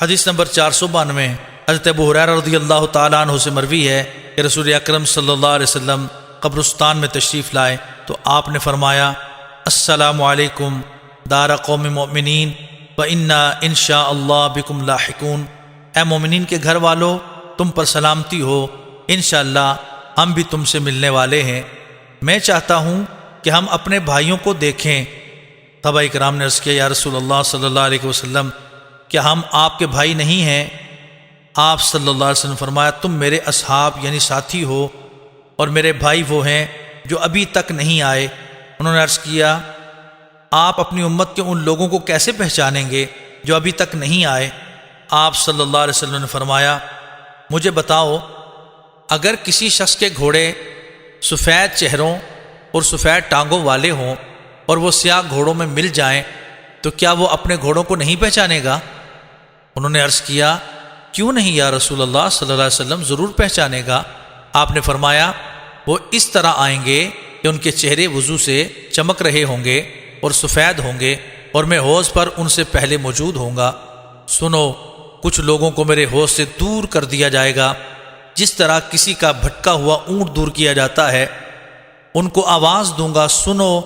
حدیث نمبر 492 حضرت ابو ہریرہ رضی اللہ تعالیٰ عنہ سے مروی ہے کہ رسول اکرم صلی اللہ علیہ وسلم قبرستان میں تشریف لائے تو آپ نے فرمایا السلام علیکم دار قوم مؤمنین وَإِنَّا إِنشَاءَ اللَّهِ بِكُمْ لَاحِقُونَ، اے مومنین کے گھر والو تم پر سلامتی ہو، انشاءاللہ ہم بھی تم سے ملنے والے ہیں۔ میں چاہتا ہوں کہ ہم اپنے بھائیوں کو دیکھیں۔ صحابہ کرام نے عرض کیا یا رسول اللہ صلی اللہ علیہ وسلم کیا ہم آپ کے بھائی نہیں ہیں؟ آپ صلی اللہ علیہ وسلم فرمایا تم میرے اصحاب یعنی ساتھی ہو اور میرے بھائی وہ ہیں جو ابھی تک نہیں آئے۔ انہوں نے عرض کیا آپ اپنی امت کے ان لوگوں کو کیسے پہچانیں گے جو ابھی تک نہیں آئے؟ آپ صلی اللہ علیہ وسلم نے فرمایا مجھے بتاؤ، اگر کسی شخص کے گھوڑے سفید چہروں اور سفید ٹانگوں والے ہوں اور وہ سیاہ گھوڑوں میں مل جائیں تو کیا وہ اپنے گھوڑوں کو نہیں پہچانے گا؟ انہوں نے عرض کیا کیوں نہیں یا رسول اللہ صلی اللہ علیہ وسلم، ضرور پہچانے گا۔ آپ نے فرمایا وہ اس طرح آئیں گے کہ ان کے چہرے وضو سے چمک رہے ہوں گے اور سفید ہوں گے اور میں حوض پر ان سے پہلے موجود ہوں گا۔ سنو، کچھ لوگوں کو میرے حوض سے دور کر دیا جائے گا جس طرح کسی کا بھٹکا ہوا اونٹ دور کیا جاتا ہے۔ ان کو آواز دوں گا سنو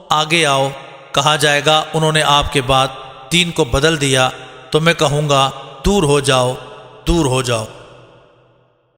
آگے آؤ، کہا جائے گا انہوں نے آپ کے بعد دین کو بدل دیا، تو میں کہوں گا دور ہو جاؤ، دور ہو جاؤ۔